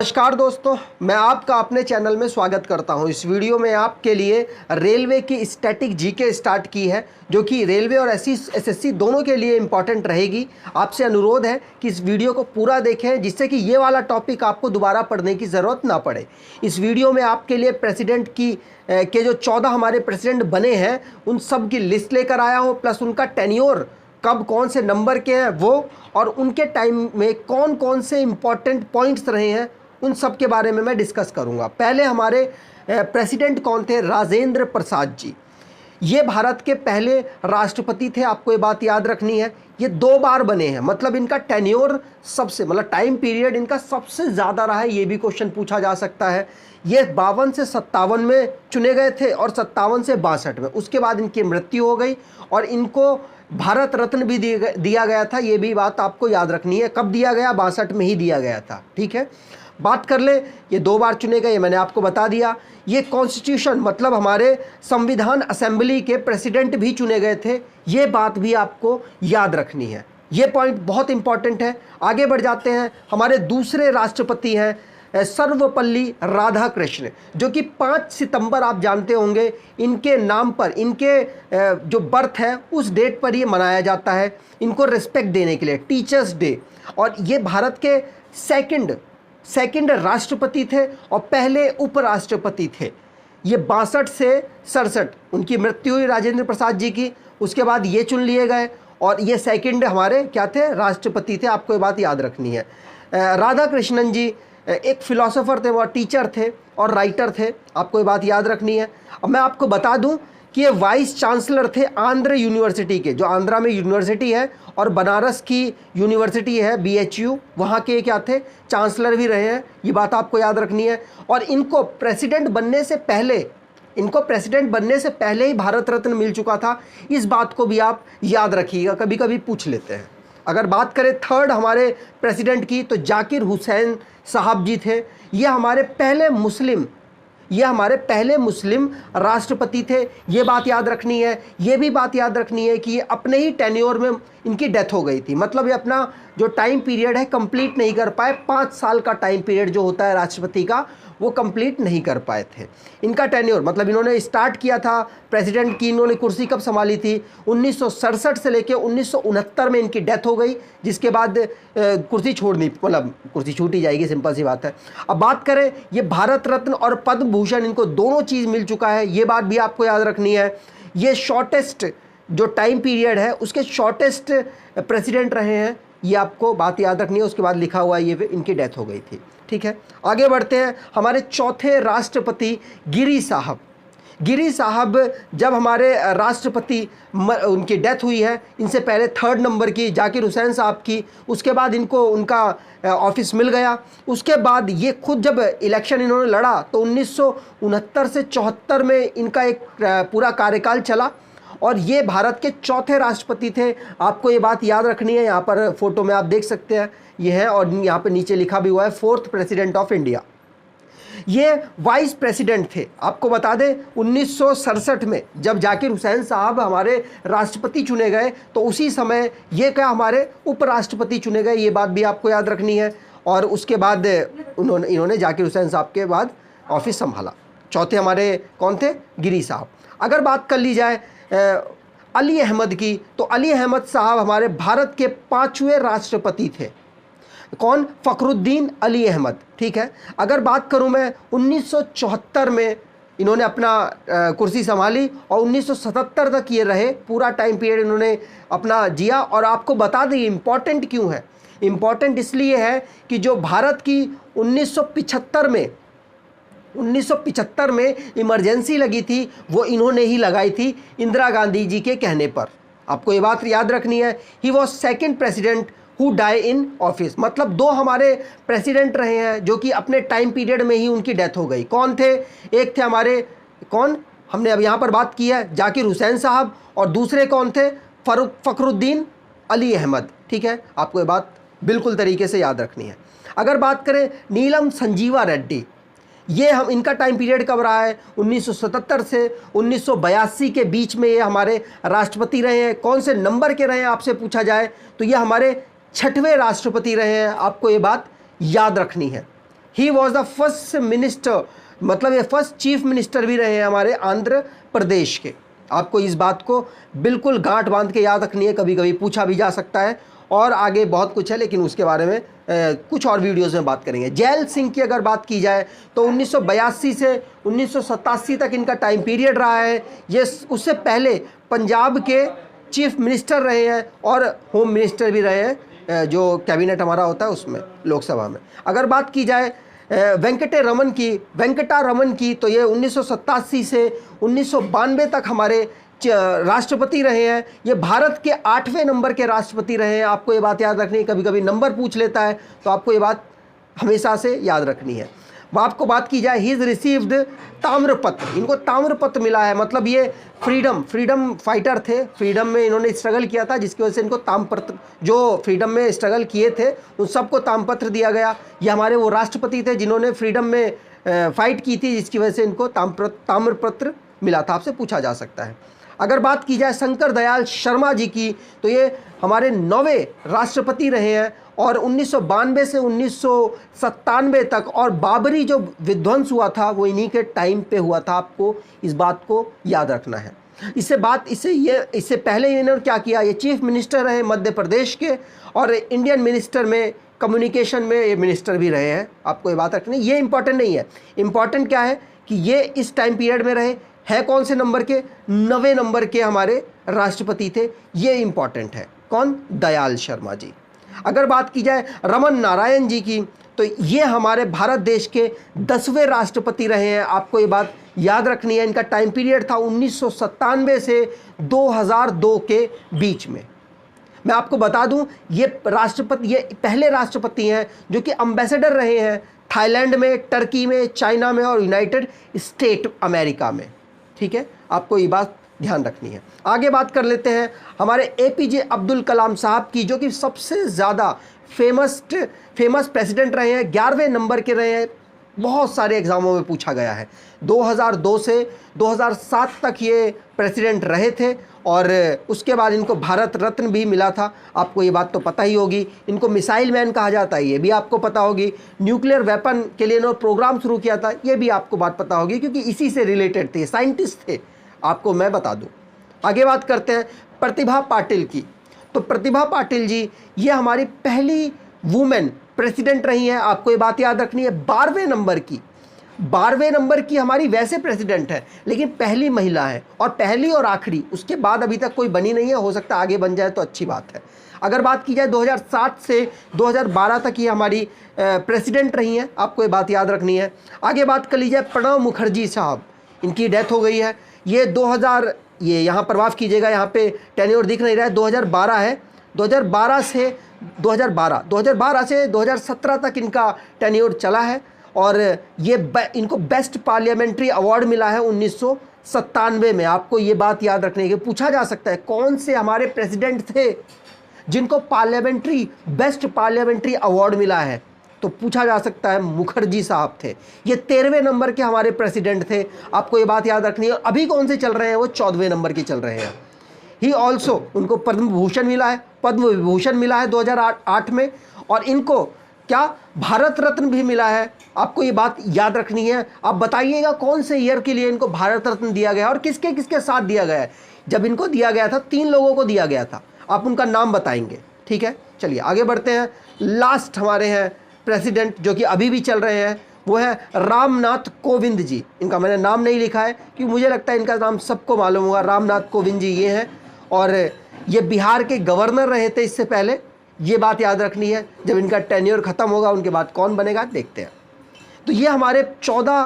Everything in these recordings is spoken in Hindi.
नमस्कार दोस्तों, मैं आपका अपने चैनल में स्वागत करता हूं। इस वीडियो में आपके लिए रेलवे की स्टैटिक जीके स्टार्ट की है, जो कि रेलवे और एसएससी दोनों के लिए इंपॉर्टेंट रहेगी। आपसे अनुरोध है कि इस वीडियो को पूरा देखें, जिससे कि ये वाला टॉपिक आपको दोबारा पढ़ने की ज़रूरत ना पड़े। इस वीडियो में आपके लिए प्रेसिडेंट के जो 14 हमारे प्रेसिडेंट बने हैं उन सब की लिस्ट लेकर आया हूँ, प्लस उनका टेन्योर कब कौन से नंबर के हैं वो, और उनके टाइम में कौन कौन से इंपॉर्टेंट पॉइंट्स रहे हैं उन सब के बारे में मैं डिस्कस करूंगा। पहले हमारे प्रेसिडेंट कौन थे? राजेंद्र प्रसाद जी। ये भारत के पहले राष्ट्रपति थे। आपको ये बात याद रखनी है, ये 2 बार बने हैं, मतलब इनका टेन्योर सबसे, मतलब टाइम पीरियड इनका सबसे ज़्यादा रहा है। ये भी क्वेश्चन पूछा जा सकता है। ये 52 से 57 में चुने गए थे और 57 से 62 में। उसके बाद इनकी मृत्यु हो गई और इनको भारत रत्न भी दिया गया था। ये भी बात आपको याद रखनी है। कब दिया गया? 62 में ही दिया गया था। ठीक है, बात कर ले। ये 2 बार चुने गए, मैंने आपको बता दिया। ये कॉन्स्टिट्यूशन, मतलब हमारे संविधान असेंबली के प्रेसिडेंट भी चुने गए थे। ये बात भी आपको याद रखनी है, ये पॉइंट बहुत इंपॉर्टेंट है। आगे बढ़ जाते हैं। हमारे दूसरे राष्ट्रपति हैं सर्वपल्ली राधाकृष्ण, जो कि 5 सितंबर आप जानते होंगे, इनके नाम पर, इनके जो बर्थ है उस डेट पर ये मनाया जाता है, इनको रिस्पेक्ट देने के लिए, टीचर्स डे। और ये भारत के सेकंड राष्ट्रपति थे और पहले उपराष्ट्रपति थे। ये 62 से 67 उनकी मृत्यु हुई राजेंद्र प्रसाद जी की। उसके बाद ये चुन लिए गए और ये सेकंड हमारे क्या थे? राष्ट्रपति थे। आपको ये बात याद रखनी है। राधाकृष्णन जी एक फिलोसोफर थे, वह टीचर थे और राइटर थे। आपको ये बात याद रखनी है। अब मैं आपको बता दूं कि ये वाइस चांसलर थे आंध्र यूनिवर्सिटी के, जो आंध्रा में यूनिवर्सिटी है, और बनारस की यूनिवर्सिटी है BHU, वहाँ के क्या थे? चांसलर भी रहे हैं। ये बात आपको याद रखनी है। और इनको प्रेसिडेंट बनने से पहले ही भारत रत्न मिल चुका था। इस बात को भी आप याद रखिएगा, कभी कभी पूछ लेते हैं। अगर बात करें थर्ड हमारे प्रेसिडेंट की, तो जाकिर हुसैन साहब जी थे। ये हमारे पहले मुस्लिम राष्ट्रपति थे। ये बात याद रखनी है। ये भी बात याद रखनी है कि ये अपने ही टेन्योर में इनकी डेथ हो गई थी, मतलब ये अपना जो टाइम पीरियड है कंप्लीट नहीं कर पाए। 5 साल का टाइम पीरियड जो होता है राष्ट्रपति का, वो कंप्लीट नहीं कर पाए थे। इनका टेन्योर, मतलब इन्होंने स्टार्ट किया था प्रेसिडेंट की, इन्होंने कुर्सी कब संभाली थी? 1967 से लेकर 1969 में इनकी डेथ हो गई, जिसके बाद कुर्सी छोड़नी, मतलब कुर्सी छूटी जाएगी, सिंपल सी बात है। अब बात करें, ये भारत रत्न और पद्म भूषण, इनको दोनों चीज़ मिल चुका है। ये बात भी आपको याद रखनी है। ये शॉर्टेस्ट जो टाइम पीरियड है उसके शॉर्टेस्ट प्रेसिडेंट रहे हैं। ये आपको बात याद रखनी है। उसके बाद लिखा हुआ है ये इनकी डेथ हो गई थी। ठीक है, आगे बढ़ते हैं। हमारे चौथे राष्ट्रपति गिरी साहब जब हमारे राष्ट्रपति उनकी डेथ हुई है, इनसे पहले थर्ड नंबर की जाकिर हुसैन साहब की, उसके बाद इनको उनका ऑफिस मिल गया। उसके बाद ये खुद जब इलेक्शन इन्होंने लड़ा तो 1969 से 74 में इनका एक पूरा कार्यकाल चला और ये भारत के चौथे राष्ट्रपति थे। आपको ये बात याद रखनी है। यहाँ पर फोटो में आप देख सकते हैं, ये है, और यहाँ पे नीचे लिखा भी हुआ है 4th प्रेसिडेंट ऑफ इंडिया। ये वाइस प्रेसिडेंट थे। आपको बता दें 1967 में जब जाकिर हुसैन साहब हमारे राष्ट्रपति चुने गए, तो उसी समय ये क्या हमारे उपराष्ट्रपति चुने गए। ये बात भी आपको याद रखनी है। और उसके बाद इन्होंने जाकिर हुसैन साहब के बाद ऑफिस संभाला। चौथे हमारे कौन थे? गिरी साहब। अगर बात कर ली जाए अली अहमद की, तो अली अहमद साहब हमारे भारत के 5वें राष्ट्रपति थे। कौन? फखरुद्दीन अली अहमद। ठीक है, अगर बात करूं मैं 1974 में इन्होंने अपना कुर्सी संभाली और 1977 तक ये रहे। पूरा टाइम पीरियड इन्होंने अपना जिया। और आपको बता दें इम्पॉर्टेंट क्यों है? इम्पॉर्टेंट इसलिए है कि जो भारत की 1975 में इमरजेंसी लगी थी, वो इन्होंने ही लगाई थी इंदिरा गांधी जी के कहने पर। आपको ये बात याद रखनी है। He was second president who die in office, मतलब 2 हमारे प्रेसिडेंट रहे हैं जो कि अपने टाइम पीरियड में ही उनकी डेथ हो गई। कौन थे? एक थे हमारे कौन, हमने अब यहाँ पर बात की है, जाकिर हुसैन साहब, और दूसरे कौन थे? फखरुद्दीन अली अहमद। ठीक है, आपको ये बात बिल्कुल तरीके से याद रखनी है। अगर बात करें नीलम संजीवा रेड्डी, ये हम इनका टाइम पीरियड कब रहा है? 1977 से 1982 के बीच में ये हमारे राष्ट्रपति रहे हैं। कौन से नंबर के रहे हैं आपसे पूछा जाए तो ये हमारे 6वें राष्ट्रपति रहे हैं। आपको ये बात याद रखनी है। He was the first minister, मतलब ये फर्स्ट चीफ मिनिस्टर भी रहे हैं हमारे आंध्र प्रदेश के। आपको इस बात को बिल्कुल गांठ बांध के याद रखनी है, कभी कभी पूछा भी जा सकता है, और आगे बहुत कुछ है लेकिन उसके बारे में कुछ और वीडियोस में बात करेंगे। जैल सिंह की अगर बात की जाए तो 1982 से 1987 तक इनका टाइम पीरियड रहा है। ये उससे पहले पंजाब के चीफ मिनिस्टर रहे हैं और होम मिनिस्टर भी रहे हैं, जो कैबिनेट हमारा होता है उसमें, लोकसभा में। अगर बात की जाए वेंकटा रमन की तो ये 1987 से 1992 तक हमारे राष्ट्रपति रहे हैं। ये भारत के 8वें नंबर के राष्ट्रपति रहे हैं। आपको ये बात याद रखनी है, कभी कभी नंबर पूछ लेता है तो आपको ये बात हमेशा से याद रखनी है। आपको बात की जाए, ही इज रिसीव्ड ताम्रपत्र, इनको ताम्रपत्र मिला है, मतलब ये फ्रीडम फाइटर थे, फ्रीडम में इन्होंने स्ट्रगल किया था, जिसकी वजह से इनको ताम्रपत्र, जो फ्रीडम में स्ट्रगल किए थे उन सबको ताम्रपत्र दिया गया। ये हमारे वो राष्ट्रपति थे जिन्होंने फ्रीडम में फाइट की थी, जिसकी वजह से इनको ताम्रपत्र मिला था। आपसे पूछा जा सकता है। अगर बात की जाए शंकर दयाल शर्मा जी की तो ये हमारे 9वें राष्ट्रपति रहे हैं और 1992 से 1997 तक, और बाबरी जो विध्वंस हुआ था वो इन्हीं के टाइम पे हुआ था। आपको इस बात को याद रखना है। इससे पहले इन्होंने क्या किया, ये चीफ मिनिस्टर रहे मध्य प्रदेश के, और इंडियन मिनिस्टर में कम्युनिकेशन में ये मिनिस्टर भी रहे हैं। आपको ये बात रखनी, ये इंपॉर्टेंट नहीं है। इंपॉर्टेंट क्या है कि ये इस टाइम पीरियड में रहे हैं, कौन से नंबर के, 9वें नंबर के हमारे राष्ट्रपति थे। ये इंपॉर्टेंट है। कौन? दयाल शर्मा जी। अगर बात की जाए रमन नारायण जी की तो ये हमारे भारत देश के 10वें राष्ट्रपति रहे हैं। आपको ये बात याद रखनी है। इनका टाइम पीरियड था 1997 से 2002 के बीच में। मैं आपको बता दूं, ये पहले राष्ट्रपति हैं जो कि एम्बेसडर रहे हैं थाईलैंड में, टर्की में, चाइना में और यूनाइटेड स्टेट अमेरिका में। ठीक है, आपको ये बात ध्यान रखनी है। आगे बात कर लेते हैं हमारे एपीजे अब्दुल कलाम साहब की, जो कि सबसे ज़्यादा फेमस प्रेसिडेंट रहे हैं, 11वें नंबर के रहे हैं। बहुत सारे एग्जामों में पूछा गया है। 2002 से 2007 तक ये प्रेसिडेंट रहे थे और उसके बाद इनको भारत रत्न भी मिला था। आपको ये बात तो पता ही होगी। इनको मिसाइल मैन कहा जाता है, ये भी आपको पता होगी। न्यूक्लियर वेपन के लिए इन्होंने प्रोग्राम शुरू किया था, ये भी आपको बात पता होगी, क्योंकि इसी से रिलेटेड थे, साइंटिस्ट थे। आपको मैं बता दूं। आगे बात करते हैं प्रतिभा पाटिल की। तो प्रतिभा पाटिल जी ये हमारी पहली वुमेन प्रेसिडेंट रही हैं। आपको ये बात याद रखनी है। 12वें नंबर की हमारी वैसे प्रेसिडेंट है, लेकिन पहली महिला है, और पहली और आखिरी, उसके बाद अभी तक कोई बनी नहीं है। हो सकता है आगे बन जाए तो अच्छी बात है। अगर बात की जाए 2007 से 2012 तक ये हमारी प्रेसिडेंट रही हैं। आपको ये बात याद रखनी है। आगे बात कर ली जाए प्रणब मुखर्जी साहब, इनकी डेथ हो गई है। ये 2000, ये यहाँ पर माफ़ कीजिएगा, यहाँ पे टेन्योर दिख नहीं रहा है, 2012 है। 2012 से 2017 तक इनका टेन्योर चला है, और ये इनको बेस्ट पार्लियामेंट्री अवार्ड मिला है 1997 में। आपको ये बात याद रखने की, पूछा जा सकता है कौन से हमारे प्रेसिडेंट थे जिनको बेस्ट पार्लियामेंट्री अवार्ड मिला है, तो पूछा जा सकता है मुखर्जी साहब थे। ये 13वें नंबर के हमारे प्रेसिडेंट थे। आपको ये बात याद रखनी है। अभी कौन से चल रहे हैं? वो 14वें नंबर के चल रहे हैं। ही ऑल्सो, उनको पद्म विभूषण मिला है 2008 में, और इनको क्या भारत रत्न भी मिला है। आपको ये बात याद रखनी है। आप बताइएगा कौन से ईयर के लिए इनको भारत रत्न दिया गया और किसके किसके साथ दिया गया है। जब इनको दिया गया था 3 लोगों को दिया गया था, आप उनका नाम बताएंगे। ठीक है, चलिए आगे बढ़ते हैं। लास्ट हमारे हैं प्रेसिडेंट जो कि अभी भी चल रहे हैं, वो है रामनाथ कोविंद जी। इनका मैंने नाम नहीं लिखा है क्योंकि मुझे लगता है इनका नाम सबको मालूम होगा। रामनाथ कोविंद जी ये हैं, और ये बिहार के गवर्नर रहे थे इससे पहले। ये बात याद रखनी है। जब इनका टेन्योर ख़त्म होगा उनके बाद कौन बनेगा देखते हैं। तो ये हमारे 14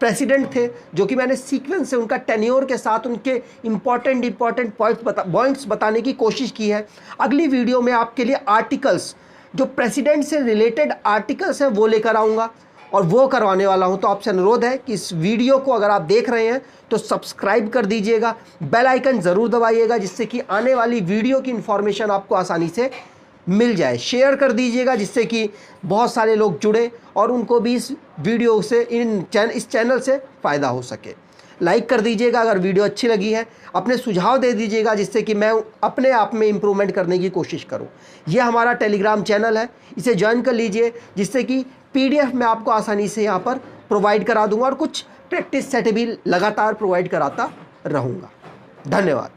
प्रेसिडेंट थे जो कि मैंने सीक्वेंस से उनका टेन्योर के साथ उनके इंपॉर्टेंट पॉइंट्स बताने की कोशिश की है। अगली वीडियो में आपके लिए आर्टिकल्स, जो प्रेसिडेंट से रिलेटेड आर्टिकल्स हैं वो लेकर आऊँगा और वो करवाने वाला हूँ। तो आपसे अनुरोध है कि इस वीडियो को अगर आप देख रहे हैं तो सब्सक्राइब कर दीजिएगा, बेल आइकन ज़रूर दबाइएगा, जिससे कि आने वाली वीडियो की इन्फॉर्मेशन आपको आसानी से मिल जाए। शेयर कर दीजिएगा जिससे कि बहुत सारे लोग जुड़े और उनको भी इस वीडियो से इस चैनल से फ़ायदा हो सके। लाइक कर दीजिएगा अगर वीडियो अच्छी लगी है। अपने सुझाव दे दीजिएगा जिससे कि मैं अपने आप में इम्प्रूवमेंट करने की कोशिश करूं। यह हमारा टेलीग्राम चैनल है, इसे ज्वाइन कर लीजिए जिससे कि PDF मैं आपको आसानी से यहाँ पर प्रोवाइड करा दूंगा और कुछ प्रैक्टिस सेट भी लगातार प्रोवाइड कराता रहूँगा। धन्यवाद।